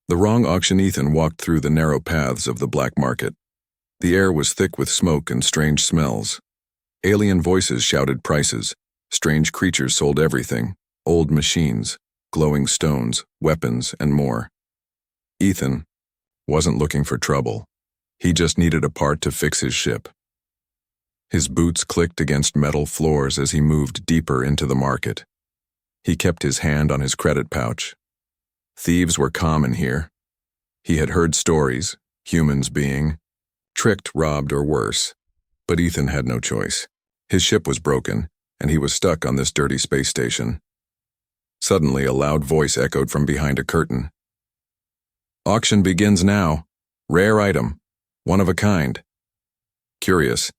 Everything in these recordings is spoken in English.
The wrong auction Ethan walked through the narrow paths of the black market. The air was thick with smoke and strange smells. Alien voices shouted prices. Strange creatures sold everything: old machines, glowing stones, weapons, and more. Ethan wasn't looking for trouble. He just needed a part to fix his ship. His boots clicked against metal floors as he moved deeper into the market. He kept his hand on his credit pouch. Thieves were common here. He had heard stories, humans being tricked, robbed, or worse. But Ethan had no choice. His ship was broken, and he was stuck on this dirty space station. Suddenly, a loud voice echoed from behind a curtain. "Auction begins now. Rare item. One of a kind." Curious,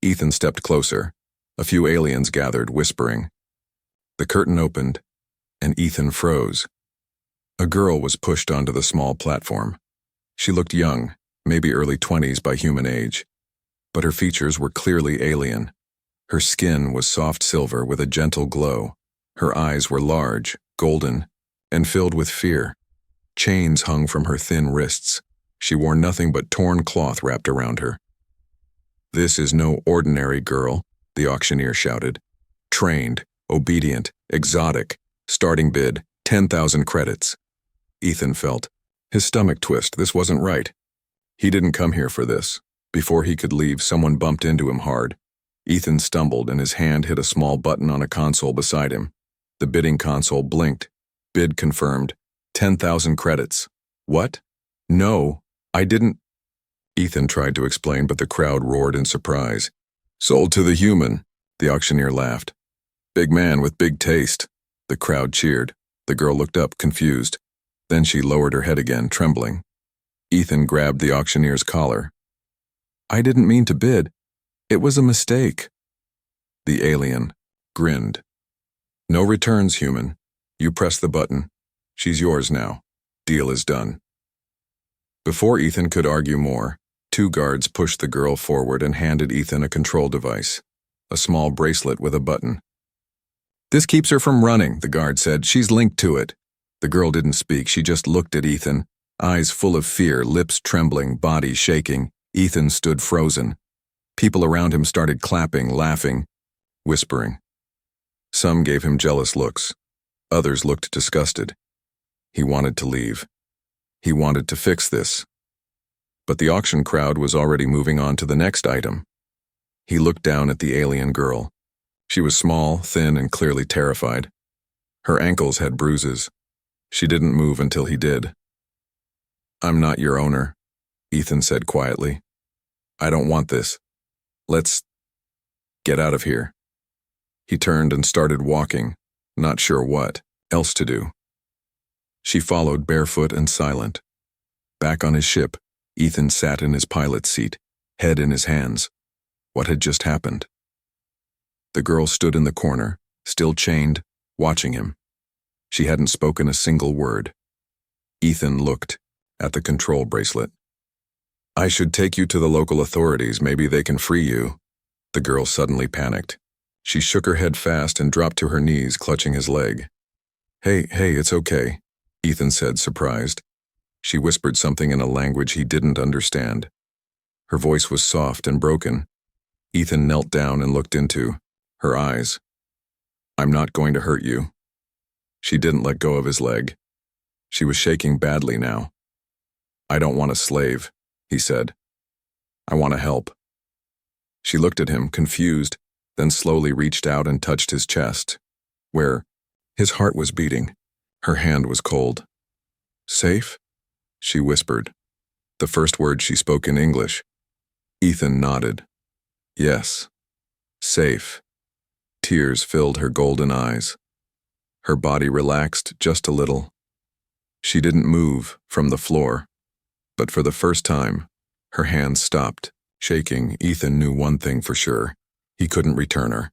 Ethan stepped closer. A few aliens gathered, whispering. The curtain opened, and Ethan froze. A girl was pushed onto the small platform. She looked young, maybe early 20s by human age, but her features were clearly alien. Her skin was soft silver with a gentle glow. Her eyes were large, golden, and filled with fear. Chains hung from her thin wrists. She wore nothing but torn cloth wrapped around her. "This is no ordinary girl," the auctioneer shouted. "Trained, obedient, exotic. Starting bid, 10,000 credits." Ethan felt his stomach twist. This wasn't right. He didn't come here for this. Before he could leave, someone bumped into him hard. Ethan stumbled, and his hand hit a small button on a console beside him. The bidding console blinked. Bid confirmed. 10,000 credits. "What? No, I didn't." Ethan tried to explain, but the crowd roared in surprise. "Sold to the human," the auctioneer laughed. "Big man with big taste." The crowd cheered. The girl looked up, confused. Then she lowered her head again, trembling. Ethan grabbed the auctioneer's collar. "I didn't mean to bid. It was a mistake." The alien grinned. "No returns, human. You press the button. She's yours now. Deal is done." Before Ethan could argue more, two guards pushed the girl forward and handed Ethan a control device, a small bracelet with a button. "This keeps her from running," the guard said. "She's linked to it." The girl didn't speak. She just looked at Ethan, eyes full of fear, lips trembling, body shaking. Ethan stood frozen. People around him started clapping, laughing, whispering. Some gave him jealous looks. Others looked disgusted. He wanted to leave. He wanted to fix this. But the auction crowd was already moving on to the next item. He looked down at the alien girl. She was small, thin, and clearly terrified. Her ankles had bruises. She didn't move until he did. "I'm not your owner," Ethan said quietly. "I don't want this. Let's get out of here." He turned and started walking, not sure what else to do. She followed, barefoot and silent. Back on his ship, Ethan sat in his pilot's seat, head in his hands. What had just happened? The girl stood in the corner, still chained, watching him. She hadn't spoken a single word. Ethan looked at the control bracelet. "I should take you to the local authorities. Maybe they can free you." The girl suddenly panicked. She shook her head fast and dropped to her knees, clutching his leg. Hey, it's okay," Ethan said, surprised. She whispered something in a language he didn't understand. Her voice was soft and broken. Ethan knelt down and looked into her eyes. "I'm not going to hurt you." She didn't let go of his leg. She was shaking badly now. "I don't want a slave," he said. "I want to help." She looked at him, confused, then slowly reached out and touched his chest, where his heart was beating. Her hand was cold. "Safe?" she whispered, the first word she spoke in English. Ethan nodded. "Yes. Safe." Tears filled her golden eyes. Her body relaxed just a little. She didn't move from the floor, but for the first time, her hands stopped, shaking. Ethan knew one thing for sure. He couldn't return her.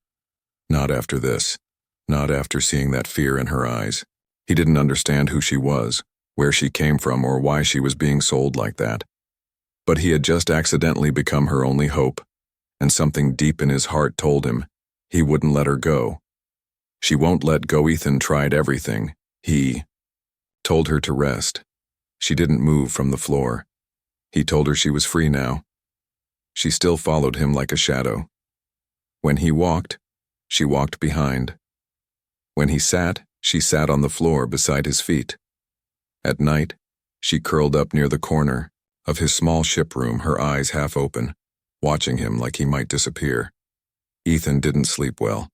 Not after this. Not after seeing that fear in her eyes. He didn't understand who she was, where she came from, or why she was being sold like that. But he had just accidentally become her only hope, and something deep in his heart told him he wouldn't let her go. She won't let go. Ethan tried everything. He told her to rest. She didn't move from the floor. He told her she was free now. She still followed him like a shadow. When he walked, she walked behind. When he sat, she sat on the floor beside his feet. At night, she curled up near the corner of his small ship room, her eyes half open, watching him like he might disappear. Ethan didn't sleep well.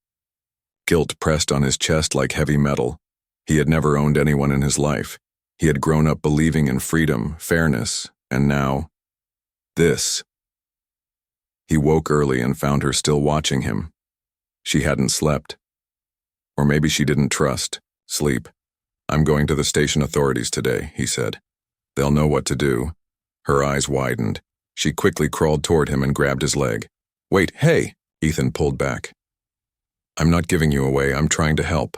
Guilt pressed on his chest like heavy metal. He had never owned anyone in his life. He had grown up believing in freedom, fairness, and now, this. He woke early and found her still watching him. She hadn't slept. Or maybe she didn't trust sleep. "I'm going to the station authorities today," he said. "They'll know what to do." Her eyes widened. She quickly crawled toward him and grabbed his leg. "Wait, hey!" Ethan pulled back. "I'm not giving you away, I'm trying to help."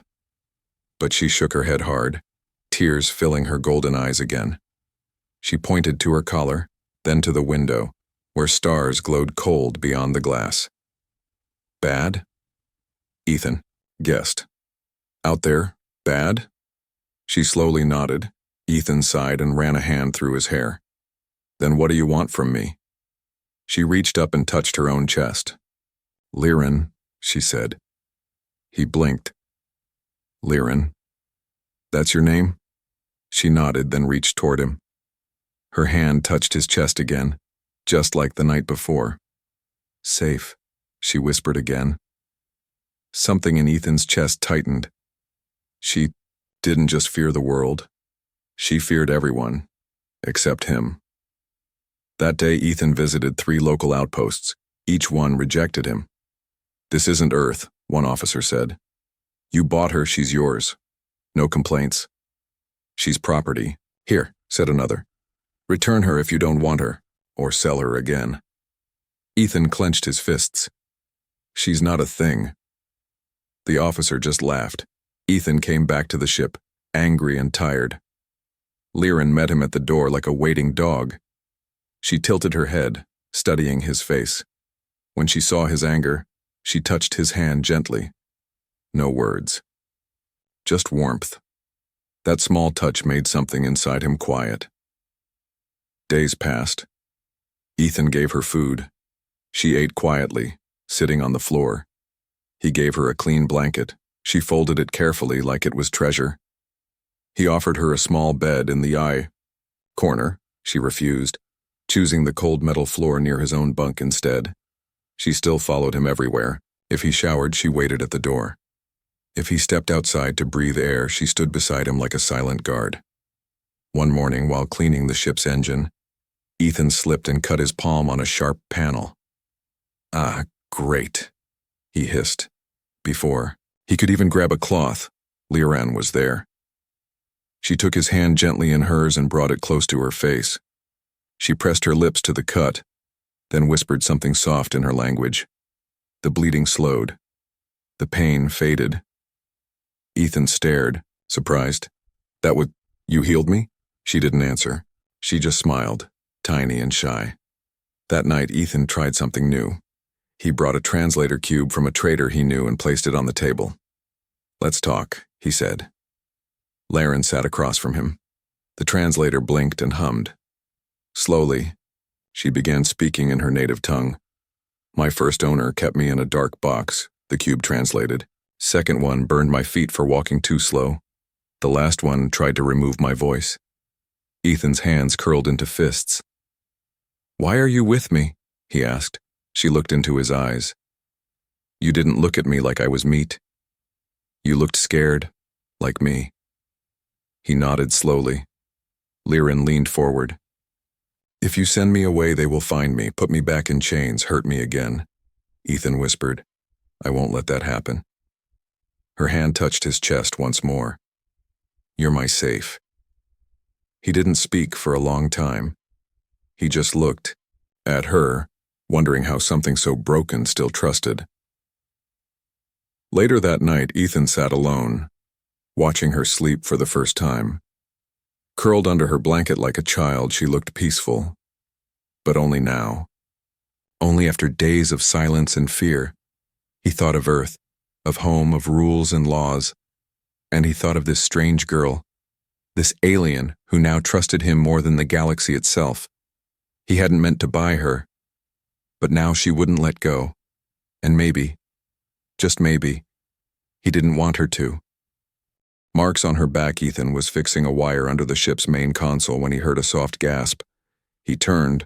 But she shook her head hard, tears filling her golden eyes again. She pointed to her collar, then to the window, where stars glowed cold beyond the glass. "Bad?" Ethan guessed. "Out there, bad?" She slowly nodded. Ethan sighed and ran a hand through his hair. "Then what do you want from me?" She reached up and touched her own chest. "Liren," she said. He blinked. "Liren. That's your name?" She nodded, then reached toward him. Her hand touched his chest again, just like the night before. "Safe," she whispered again. Something in Ethan's chest tightened. She didn't just fear the world. She feared everyone, except him. That day, Ethan visited 3 local outposts. Each one rejected him. "This isn't Earth," one officer said. "You bought her, she's yours. No complaints." "She's property." "Here," said another. "Return her if you don't want her, or sell her again." Ethan clenched his fists. "She's not a thing." The officer just laughed. Ethan came back to the ship, angry and tired. Liren met him at the door like a waiting dog. She tilted her head, studying his face. When she saw his anger, she touched his hand gently. No words. Just warmth. That small touch made something inside him quiet. Days passed. Ethan gave her food. She ate quietly, sitting on the floor. He gave her a clean blanket. She folded it carefully like it was treasure. He offered her a small bed in the eye corner. She refused, choosing the cold metal floor near his own bunk instead. She still followed him everywhere. If he showered, she waited at the door. If he stepped outside to breathe air, she stood beside him like a silent guard. One morning, while cleaning the ship's engine, Ethan slipped and cut his palm on a sharp panel. "Ah, great," he hissed. Before he could even grab a cloth, Liren was there. She took his hand gently in hers and brought it close to her face. She pressed her lips to the cut, then whispered something soft in her language. The bleeding slowed. The pain faded. Ethan stared, surprised. You healed me?" She didn't answer. She just smiled, tiny and shy. That night, Ethan tried something new. He brought a translator cube from a trader he knew and placed it on the table. "Let's talk," he said. Liren sat across from him. The translator blinked and hummed. Slowly, she began speaking in her native tongue. "My first owner kept me in a dark box," the cube translated. "Second one burned my feet for walking too slow. The last one tried to remove my voice." Ethan's hands curled into fists. "Why are you with me?" he asked. She looked into his eyes. "You didn't look at me like I was meat. You looked scared, like me." He nodded slowly. Liren leaned forward. "If you send me away, they will find me, put me back in chains, hurt me again." Ethan whispered, "I won't let that happen." Her hand touched his chest once more. "You're my safe." He didn't speak for a long time. He just looked at her, wondering how something so broken still trusted. Later that night, Ethan sat alone, watching her sleep for the first time. Curled under her blanket like a child, she looked peaceful. But only now. Only after days of silence and fear. He thought of Earth, of home, of rules and laws, and he thought of this strange girl, This alien who now trusted him more than the galaxy itself. He hadn't meant to buy her, but now she wouldn't let go. And maybe, just maybe, he didn't want her to. Marks on her back. Ethan was fixing a wire under the ship's main console when he heard a soft gasp. He turned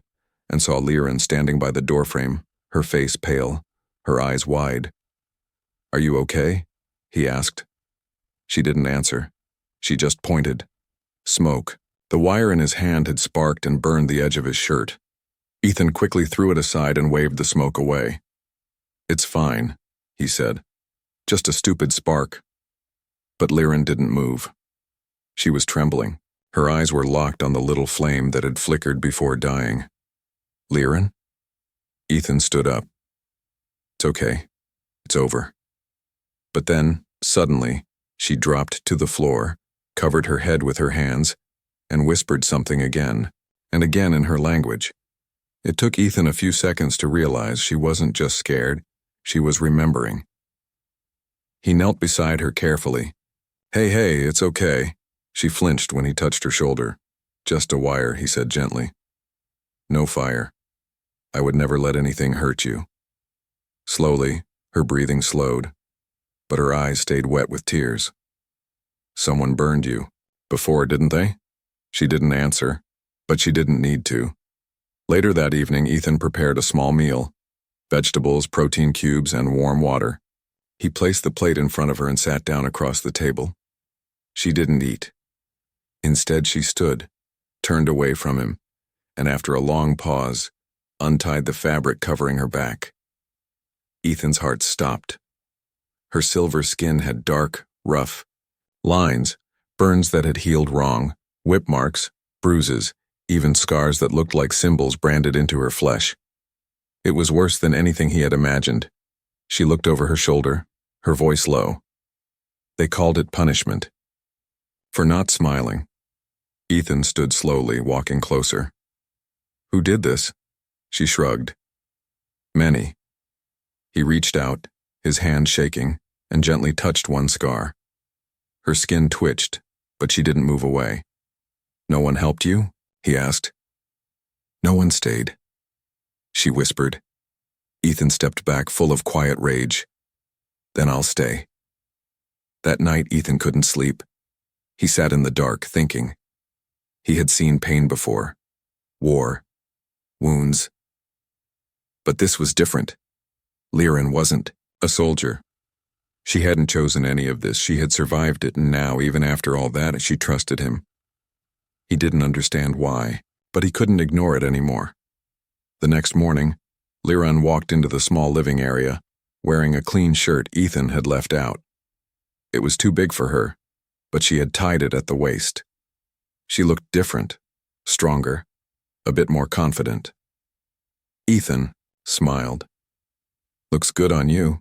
and saw Liren standing by the doorframe, her face pale, her eyes wide. "Are you okay?" he asked. She didn't answer. She just pointed. Smoke. The wire in his hand had sparked and burned the edge of his shirt. Ethan quickly threw it aside and waved the smoke away. "It's fine," he said. "Just a stupid spark." But Liren didn't move. She was trembling. Her eyes were locked on the little flame that had flickered before dying. "Liren?" Ethan stood up. "It's okay. It's over." But then, suddenly, she dropped to the floor, covered her head with her hands, and whispered something again, and again in her language. It took Ethan a few seconds to realize she wasn't just scared, she was remembering. He knelt beside her carefully. Hey, it's okay." She flinched when he touched her shoulder. "Just a wire," he said gently. "No fire. I would never let anything hurt you." Slowly, her breathing slowed, but her eyes stayed wet with tears. "Someone burned you. Before, didn't they?" She didn't answer, but she didn't need to. Later that evening, Ethan prepared a small meal: vegetables, protein cubes, and warm water. He placed the plate in front of her and sat down across the table. She didn't eat. Instead, she stood, turned away from him, and after a long pause, untied the fabric covering her back. Ethan's heart stopped. Her silver skin had dark, rough lines, burns that had healed wrong, whip marks, bruises, even scars that looked like symbols branded into her flesh. It was worse than anything he had imagined. She looked over her shoulder, her voice low. They called it punishment. For not smiling. Ethan stood slowly, walking closer. "Who did this?" She shrugged. "Many." He reached out, his hand shaking, and gently touched one scar. Her skin twitched, but she didn't move away. "No one helped you?" he asked. "No one stayed," she whispered. Ethan stepped back, full of quiet rage. "Then I'll stay." That night, Ethan couldn't sleep. He sat in the dark, thinking. He had seen pain before. War. Wounds. But this was different. Liren wasn't a soldier. She hadn't chosen any of this. She had survived it, and now, even after all that, she trusted him. He didn't understand why, but he couldn't ignore it anymore. The next morning, Liren walked into the small living area, wearing a clean shirt Ethan had left out. It was too big for her, but she had tied it at the waist. She looked different, stronger, a bit more confident. Ethan smiled. "Looks good on you."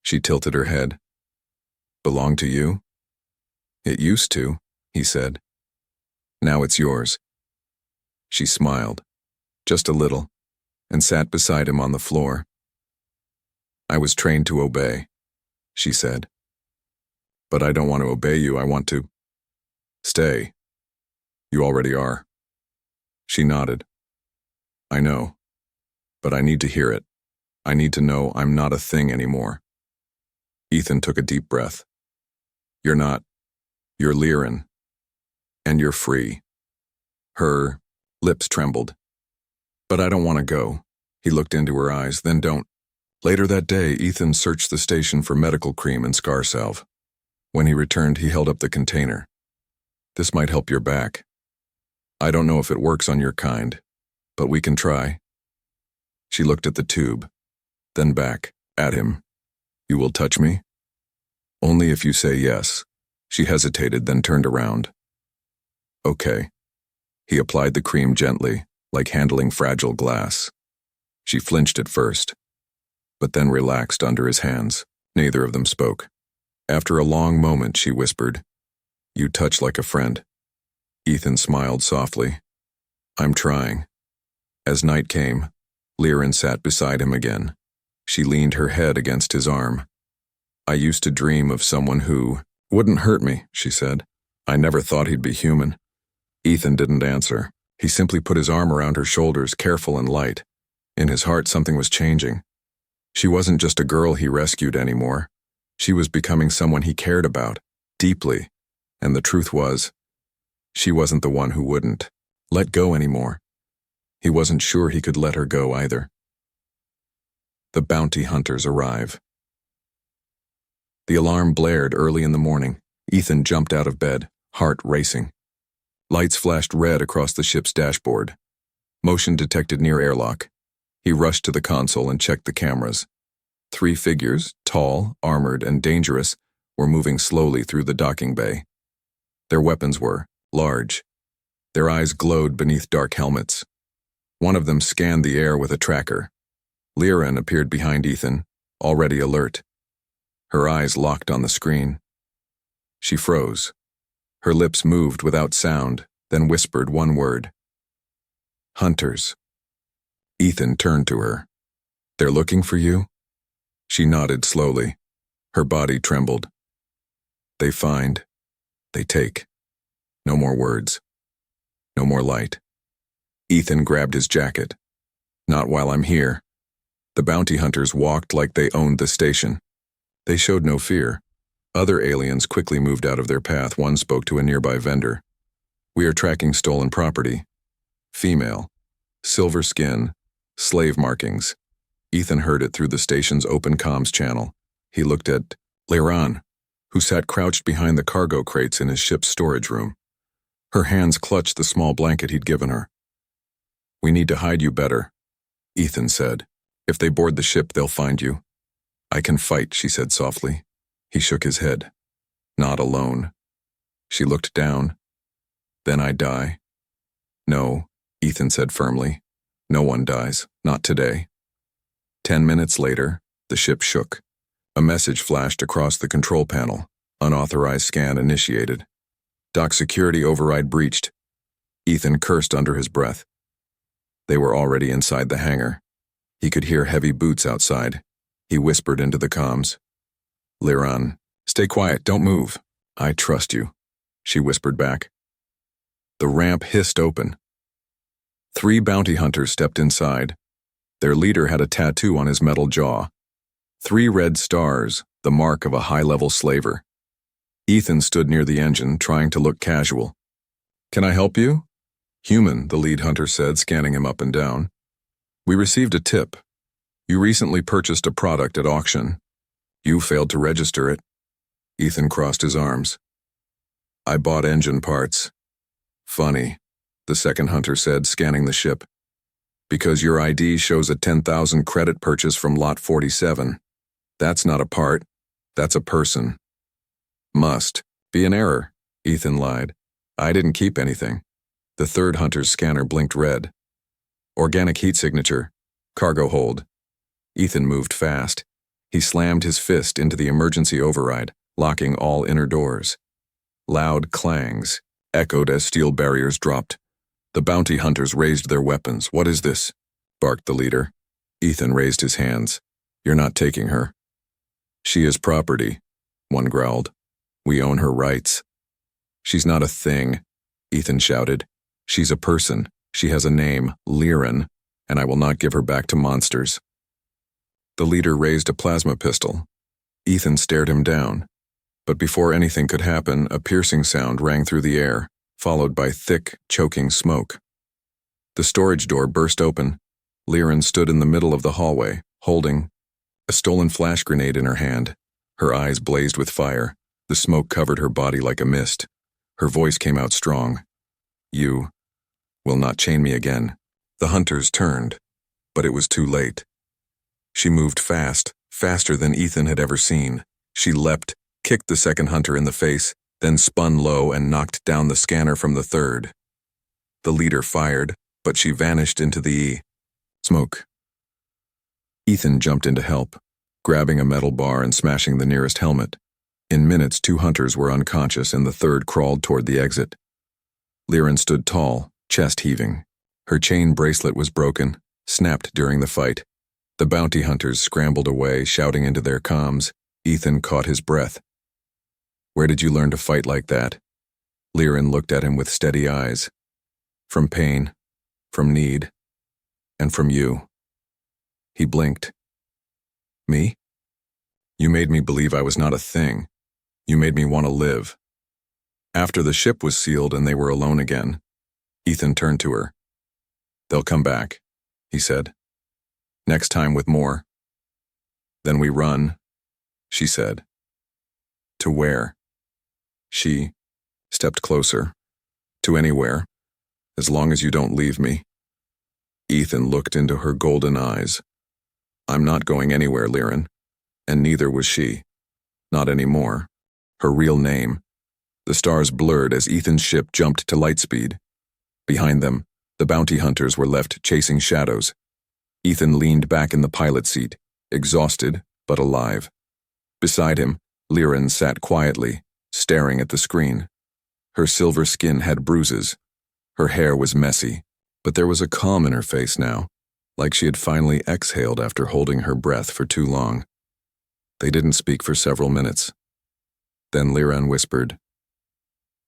She tilted her head. "Belong to you?" "It used to," he said. "Now it's yours." She smiled, just a little, and sat beside him on the floor. "I was trained to obey," she said. "But I don't want to obey you. I want to stay. You already are." She nodded. "I know, but I need to hear it. I need to know I'm not a thing anymore." Ethan took a deep breath. "You're not. You're Liren. And you're free." Her lips trembled. "But I don't want to go." He looked into her eyes. "Then don't." Later that day, Ethan searched the station for medical cream and scar salve. When he returned, he held up the container. "This might help your back. I don't know if it works on your kind, but we can try." She looked at the tube, then back at him. "You will touch me?" "Only if you say yes." She hesitated, then turned around. "Okay." He applied the cream gently, like handling fragile glass. She flinched at first, but then relaxed under his hands. Neither of them spoke. After a long moment, she whispered, "You touch like a friend." Ethan smiled softly. "I'm trying." As night came, Liren sat beside him again. She leaned her head against his arm. "I used to dream of someone who wouldn't hurt me," she said. I never thought he'd be human. Ethan didn't answer. He simply put his arm around her shoulders, careful and light. In his heart, something was changing. She wasn't just a girl he rescued anymore. She was becoming someone he cared about, deeply. And the truth was, she wasn't the one who wouldn't let go anymore. He wasn't sure he could let her go either. The bounty hunters arrive. The alarm blared early in the morning. Ethan jumped out of bed, heart racing. Lights flashed red across the ship's dashboard. Motion detected near airlock. He rushed to the console and checked the cameras. 3 figures, tall, armored, and dangerous, were moving slowly through the docking bay. Their weapons were large. Their eyes glowed beneath dark helmets. One of them scanned the air with a tracker. Liren appeared behind Ethan, already alert. Her eyes locked on the screen. She froze. Her lips moved without sound, then whispered one word. Hunters. Ethan turned to her. They're looking for you? She nodded slowly. Her body trembled. They find. They take. No more words. No more light. Ethan grabbed his jacket. Not while I'm here. The bounty hunters walked like they owned the station. They showed no fear. Other aliens quickly moved out of their path. One spoke to a nearby vendor. We are tracking stolen property. Female. Silver skin. Slave markings. Ethan heard it through the station's open comms channel. He looked at Liren, who sat crouched behind the cargo crates in his ship's storage room. Her hands clutched the small blanket he'd given her. We need to hide you better, Ethan said. If they board the ship, they'll find you. I can fight, she said softly. He shook his head. Not alone. She looked down. Then I die. No, Ethan said firmly. No one dies. Not today. 10 minutes later, the ship shook. A message flashed across the control panel. Unauthorized scan initiated. Dock security override breached. Ethan cursed under his breath. They were already inside the hangar. He could hear heavy boots outside. He whispered into the comms. Liren, stay quiet, don't move. I trust you, she whispered back. The ramp hissed open. 3 bounty hunters stepped inside. Their leader had a tattoo on his metal jaw. 3 red stars, the mark of a high-level slaver. Ethan stood near the engine, trying to look casual. Can I help you? Human, the lead hunter said, scanning him up and down. We received a tip. You recently purchased a product at auction. You failed to register it. Ethan crossed his arms. I bought engine parts. Funny, the second hunter said, scanning the ship. Because your ID shows a 10,000 credit purchase from Lot 47. That's not a part. That's a person. Must be an error, Ethan lied. I didn't keep anything. The third hunter's scanner blinked red. Organic heat signature. Cargo hold. Ethan moved fast. He slammed his fist into the emergency override, locking all inner doors. Loud clangs echoed as steel barriers dropped. The bounty hunters raised their weapons. What is this? Barked the leader. Ethan raised his hands. You're not taking her. She is property, one growled. We own her rights. She's not a thing, Ethan shouted. She's a person. She has a name, Liren, and I will not give her back to monsters. The leader raised a plasma pistol. Ethan stared him down. But before anything could happen, a piercing sound rang through the air, followed by thick, choking smoke. The storage door burst open. Liren stood in the middle of the hallway, holding a stolen flash grenade in her hand. Her eyes blazed with fire. The smoke covered her body like a mist. Her voice came out strong. You will not chain me again. The hunters turned, but it was too late. She moved fast, faster than Ethan had ever seen. She leapt, kicked the second hunter in the face, then spun low and knocked down the scanner from the third. The leader fired, but she vanished into the smoke. Ethan jumped in to help, grabbing a metal bar and smashing the nearest helmet. In minutes, 2 hunters were unconscious and the third crawled toward the exit. Liren stood tall, chest heaving. Her chain bracelet was broken, snapped during the fight. The bounty hunters scrambled away, shouting into their comms. Ethan caught his breath. Where did you learn to fight like that? Liren looked at him with steady eyes. From pain, from need, and from you. He blinked. Me? You made me believe I was not a thing. You made me want to live. After the ship was sealed and they were alone again, Ethan turned to her. They'll come back, he said. Next time with more. Then we run, she said. To where? She stepped closer. To anywhere, as long as you don't leave me. Ethan looked into her golden eyes. I'm not going anywhere, Liren. And neither was she. Not anymore. Her real name. The stars blurred as Ethan's ship jumped to light speed. Behind them, the bounty hunters were left chasing shadows. Ethan leaned back in the pilot seat, exhausted but alive. Beside him, Liren sat quietly, staring at the screen. Her silver skin had bruises. Her hair was messy, but there was a calm in her face now, like she had finally exhaled after holding her breath for too long. They didn't speak for several minutes. Then Liren whispered,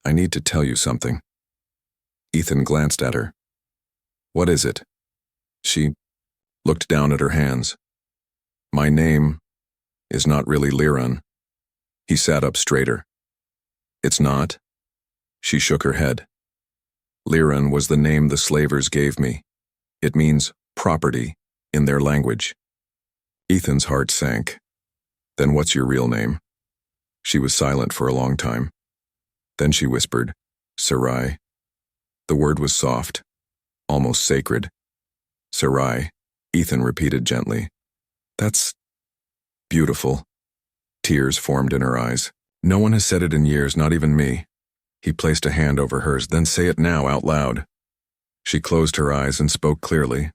I need to tell you something. Ethan glanced at her. What is it? She looked down at her hands. My name is not really Liren. He sat up straighter. It's not? She shook her head. Liren was the name the slavers gave me. It means property in their language. Ethan's heart sank. Then what's your real name? She was silent for a long time. Then she whispered, Sarai. The word was soft, almost sacred. Sarai, Ethan repeated gently. That's beautiful. Tears formed in her eyes. No one has said it in years, not even me. He placed a hand over hers, then say it now out loud. She closed her eyes and spoke clearly.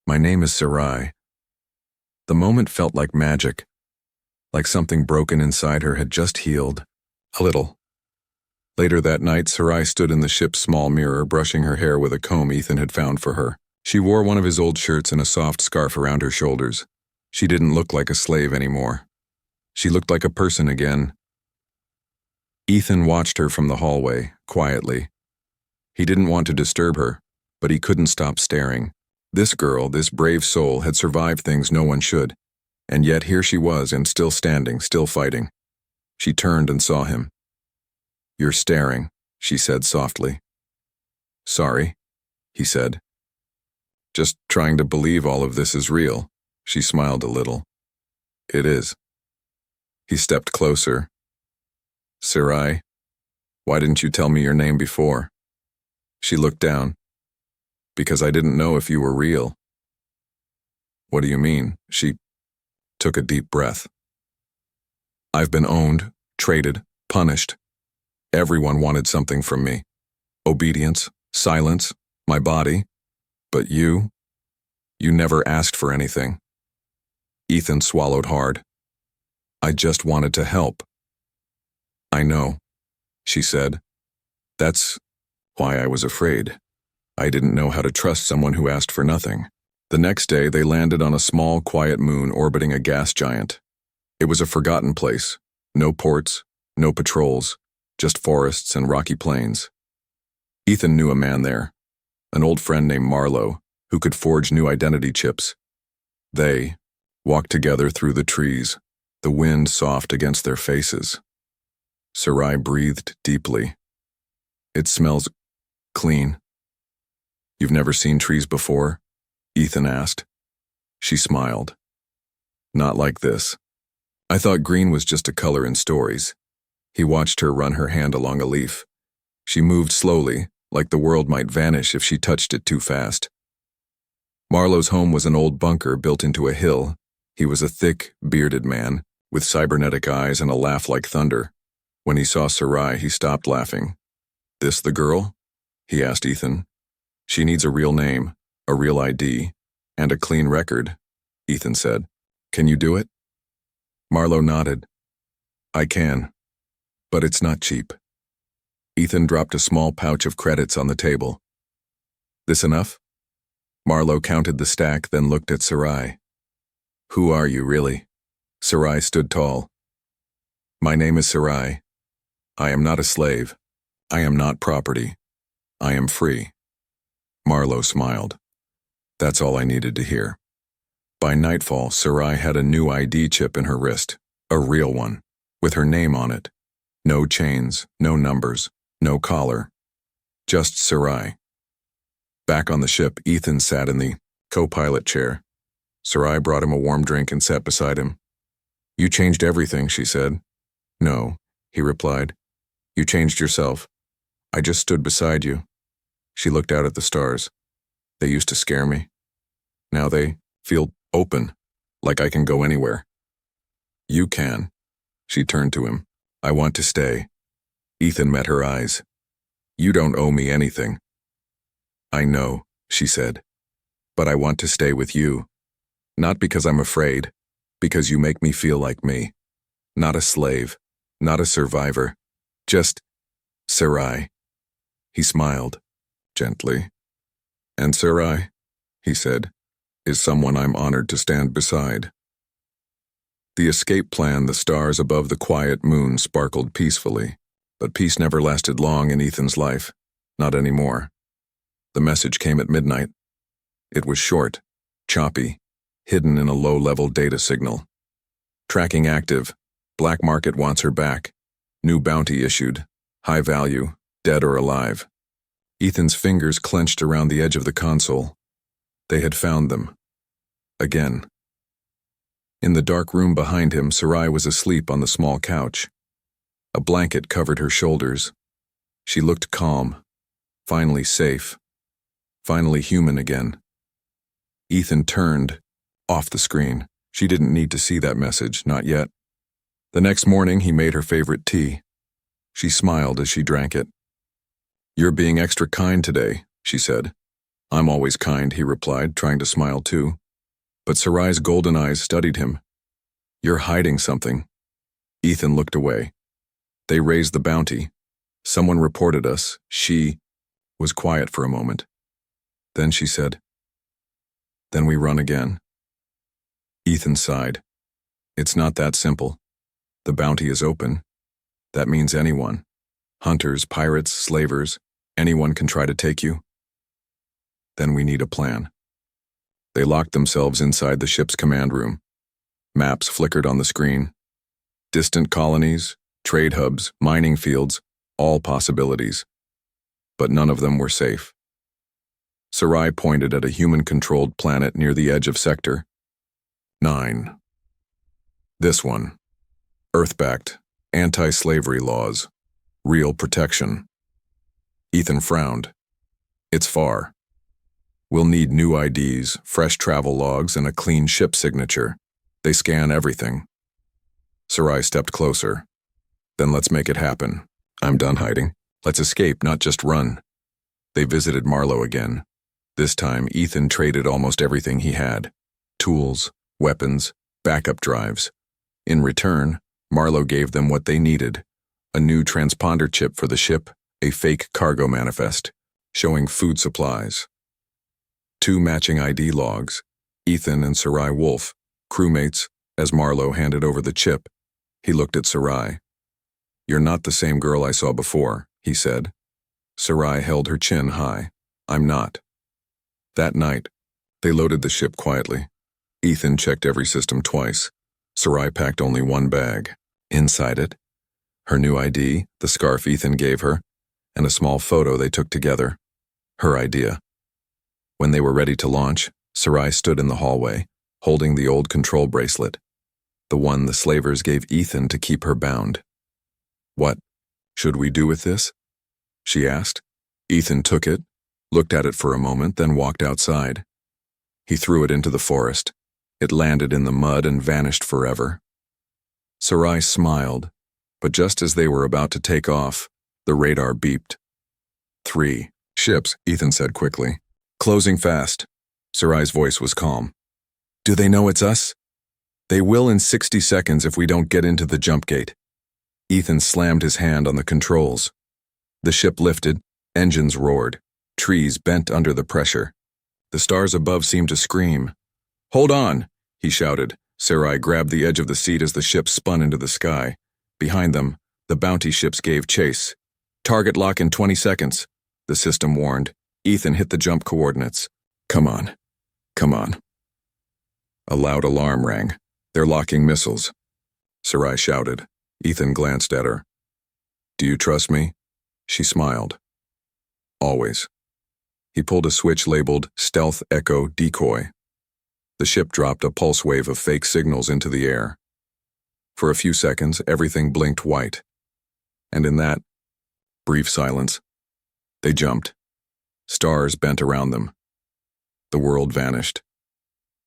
My name is Sarai. The moment felt like magic, like something broken inside her had just healed. A little. Later that night, Sarai stood in the ship's small mirror, brushing her hair with a comb Ethan had found for her. She wore one of his old shirts and a soft scarf around her shoulders. She didn't look like a slave anymore. She looked like a person again. Ethan watched her from the hallway, quietly. He didn't want to disturb her, but he couldn't stop staring. This girl, this brave soul, had survived things no one should, and yet here she was and still standing, still fighting. She turned and saw him. You're staring, she said softly. Sorry, he said. Just trying to believe all of this is real. She smiled a little. It is. He stepped closer. Sarai, why didn't you tell me your name before? She looked down. Because I didn't know if you were real. What do you mean? She took a deep breath. I've been owned, traded, punished. Everyone wanted something from me. Obedience, silence, my body. But you never asked for anything. Ethan swallowed hard. I just wanted to help. I know, she said. That's why I was afraid. I didn't know how to trust someone who asked for nothing. The next day, they landed on a small, quiet moon orbiting a gas giant. It was a forgotten place. No ports, no patrols, just forests and rocky plains. Ethan knew a man there, an old friend named Marlowe, who could forge new identity chips. They walked together through the trees, the wind soft against their faces. Sarai breathed deeply. It smells clean. You've never seen trees before? Ethan asked. She smiled. Not like this. I thought green was just a color in stories. He watched her run her hand along a leaf. She moved slowly, like the world might vanish if she touched it too fast. Marlowe's home was an old bunker built into a hill. He was a thick, bearded man, with cybernetic eyes and a laugh like thunder. When he saw Sarai, he stopped laughing. This the girl? He asked Ethan. She needs a real name, a real ID, and a clean record, Ethan said. Can you do it? Marlowe nodded. I can, but it's not cheap. Ethan dropped a small pouch of credits on the table. This enough? Marlowe counted the stack, then looked at Sarai. Who are you, really? Sarai stood tall. My name is Sarai. I am not a slave. I am not property. I am free. Marlowe smiled. That's all I needed to hear. By nightfall, Sarai had a new ID chip in her wrist, a real one, with her name on it. No chains, no numbers, no collar. Just Sarai. Back on the ship, Ethan sat in the co-pilot chair. Sarai brought him a warm drink and sat beside him. You changed everything, she said. No, he replied. You changed yourself. I just stood beside you. She looked out at the stars. They used to scare me. Now they feel open, like I can go anywhere. You can. She turned to him. I want to stay. Ethan met her eyes. You don't owe me anything. I know, she said. But I want to stay with you. Not because I'm afraid, because you make me feel like me. Not a slave, not a survivor. Just Sarai. He smiled, gently. And Sarai, he said, is someone I'm honored to stand beside. The escape plan, the stars above the quiet moon sparkled peacefully, but peace never lasted long in Ethan's life, not anymore. The message came at midnight. It was short, choppy, hidden in a low-level data signal. Tracking active. Black market wants her back. New bounty issued. High value, dead or alive. Ethan's fingers clenched around the edge of the console. They had found them. Again. In the dark room behind him, Sarai was asleep on the small couch. A blanket covered her shoulders. She looked calm, finally safe, finally human again. Ethan turned, off the screen. She didn't need to see that message, not yet. The next morning, he made her favorite tea. She smiled as she drank it. You're being extra kind today, she said. I'm always kind, he replied, trying to smile too. But Sarai's golden eyes studied him. You're hiding something. Ethan looked away. They raised the bounty. Someone reported us. She was quiet for a moment. Then she said, Then we run again. Ethan sighed. It's not that simple. The bounty is open. That means anyone. Hunters, pirates, slavers, anyone can try to take you. Then we need a plan. They locked themselves inside the ship's command room. Maps flickered on the screen. Distant colonies, trade hubs, mining fields, all possibilities. But none of them were safe. Sarai pointed at a human-controlled planet near the edge of Sector 9. This one. Earth-backed, anti-slavery laws. Real protection. Ethan frowned. It's far. We'll need new IDs, fresh travel logs, and a clean ship signature. They scan everything. Sarai stepped closer. Then let's make it happen. I'm done hiding. Let's escape, not just run. They visited Marlowe again. This time, Ethan traded almost everything he had. Tools, weapons, backup drives. In return, Marlowe gave them what they needed. A new transponder chip for the ship, a fake cargo manifest, showing food supplies. 2 matching ID logs, Ethan and Sarai Wolf, crewmates, as Marlowe handed over the chip. He looked at Sarai. You're not the same girl I saw before, he said. Sarai held her chin high. I'm not. That night, they loaded the ship quietly. Ethan checked every system twice. Sarai packed only 1 bag. Inside it, her new ID, the scarf Ethan gave her, and a small photo they took together. Her idea. When they were ready to launch, Sarai stood in the hallway, holding the old control bracelet, the one the slavers gave Ethan to keep her bound. What should we do with this? She asked. Ethan took it, looked at it for a moment, then walked outside. He threw it into the forest. It landed in the mud and vanished forever. Sarai smiled, but just as they were about to take off, the radar beeped. 3 ships, Ethan said quickly. Closing fast. Sarai's voice was calm. Do they know it's us? They will in 60 seconds if we don't get into the jump gate. Ethan slammed his hand on the controls. The ship lifted, engines roared, trees bent under the pressure. The stars above seemed to scream. Hold on, he shouted. Sarai grabbed the edge of the seat as the ship spun into the sky. Behind them, the bounty ships gave chase. Target lock in 20 seconds, the system warned. Ethan hit the jump coordinates. Come on. Come on. A loud alarm rang. They're locking missiles. Sarai shouted. Ethan glanced at her. Do you trust me? She smiled. Always. He pulled a switch labeled Stealth Echo Decoy. The ship dropped a pulse wave of fake signals into the air. For a few seconds, everything blinked white. And in that brief silence, they jumped. Stars bent around them. The world vanished.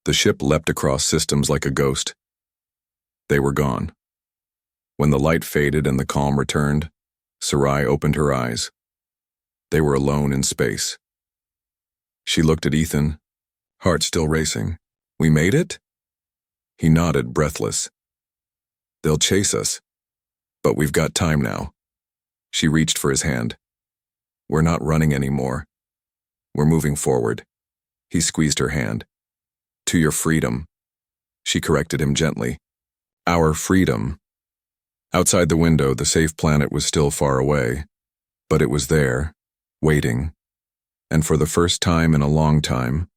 The ship leapt across systems like a ghost. They were gone. When the light faded and the calm returned, Sarai opened her eyes. They were alone in space. She looked at Ethan, heart still racing. We made it? He nodded, breathless. They'll chase us, but we've got time now. She reached for his hand. We're not running anymore. We're moving forward. He squeezed her hand. To your freedom. She corrected him gently. Our freedom. Outside the window, the safe planet was still far away, but it was there, waiting. And for the first time in a long time,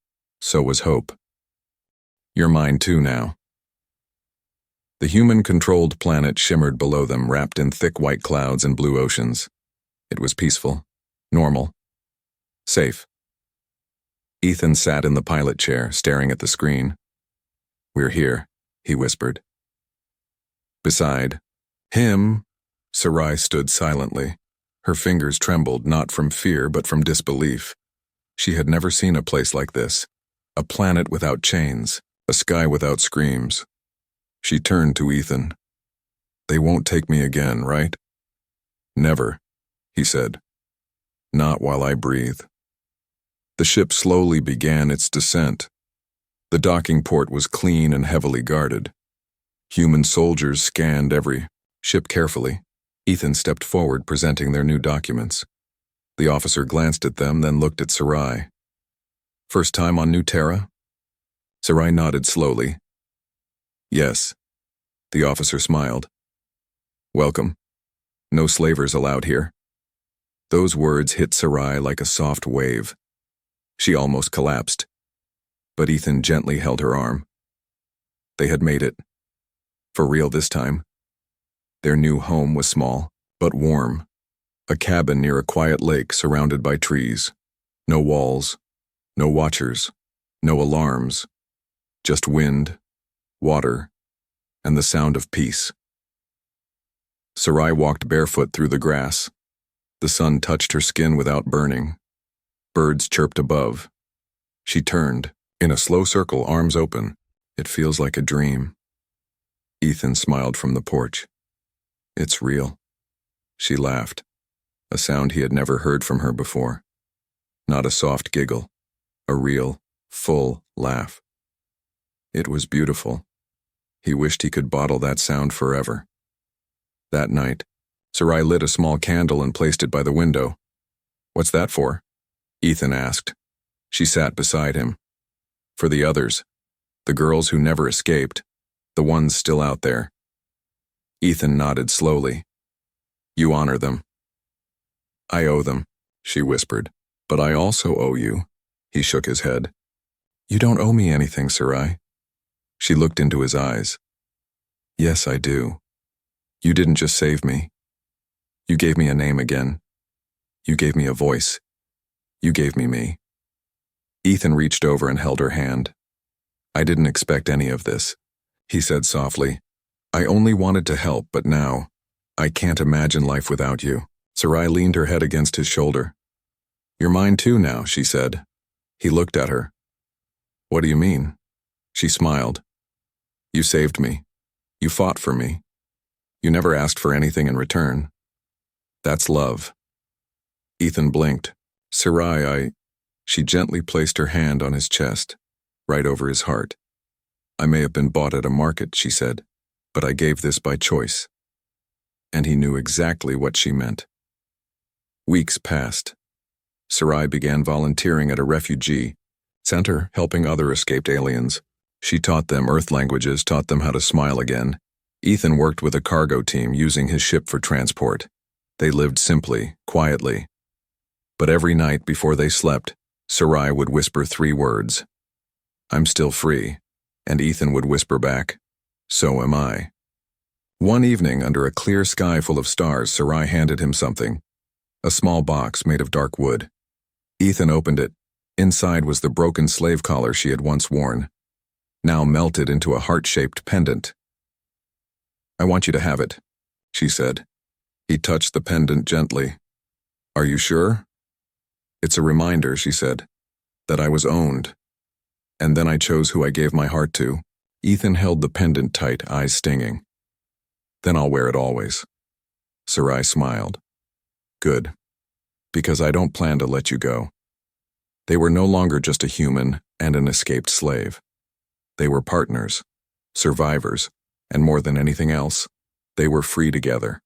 so was hope. You're mine too now. The human-controlled planet shimmered below them, wrapped in thick white clouds and blue oceans. It was peaceful, normal, safe. Ethan sat in the pilot chair, staring at the screen. We're here, he whispered. Beside him, Sarai stood silently. Her fingers trembled, not from fear but from disbelief. She had never seen a place like this. A planet without chains, a sky without screams. She turned to Ethan. They won't take me again, right? Never, he said. Not while I breathe. The ship slowly began its descent. The docking port was clean and heavily guarded. Human soldiers scanned every ship carefully. Ethan stepped forward, presenting their new documents. The officer glanced at them, then looked at Sarai. First time on New Terra? Sarai nodded slowly. Yes. The officer smiled. Welcome. No slavers allowed here. Those words hit Sarai like a soft wave. She almost collapsed. But Ethan gently held her arm. They had made it. For real this time. Their new home was small, but warm. A cabin near a quiet lake surrounded by trees. No walls, no watchers, no alarms. Just wind, water, and the sound of peace. Sarai walked barefoot through the grass. The sun touched her skin without burning. Birds chirped above. She turned, in a slow circle, arms open. It feels like a dream. Ethan smiled from the porch. It's real. She laughed, a sound he had never heard from her before. Not a soft giggle, a real, full laugh. It was beautiful. He wished he could bottle that sound forever. That night, Sarai lit a small candle and placed it by the window. What's that for? Ethan asked. She sat beside him. For the others, the girls who never escaped, the ones still out there. Ethan nodded slowly. You honor them. I owe them, she whispered. But I also owe you. He shook his head. You don't owe me anything, Sarai. She looked into his eyes. Yes, I do. You didn't just save me. You gave me a name again. You gave me a voice. You gave me me. Ethan reached over and held her hand. I didn't expect any of this, he said softly. I only wanted to help, but now, I can't imagine life without you. Sarai leaned her head against his shoulder. You're mine too now, she said. He looked at her. What do you mean? She smiled. You saved me. You fought for me. You never asked for anything in return. That's love. Ethan blinked. Sarai, She gently placed her hand on his chest, right over his heart. I may have been bought at a market, she said, but I gave this by choice. And he knew exactly what she meant. Weeks passed. Sarai began volunteering at a refugee center, helping other escaped aliens. She taught them Earth languages, taught them how to smile again. Ethan worked with a cargo team using his ship for transport. They lived simply, quietly. But every night before they slept, Sarai would whisper 3 words. "I'm still free," and Ethan would whisper back, "So am I." One evening, under a clear sky full of stars, Sarai handed him something, a small box made of dark wood. Ethan opened it. Inside was the broken slave collar she had once worn, now melted into a heart-shaped pendant. "I want you to have it," she said. He touched the pendant gently. "Are you sure?" "It's a reminder," she said, "that I was owned. And then I chose who I gave my heart to." Ethan held the pendant tight, eyes stinging. "Then I'll wear it always." Sarai smiled. "Good. Because I don't plan to let you go." They were no longer just a human and an escaped slave. They were partners, survivors, and more than anything else, they were free together.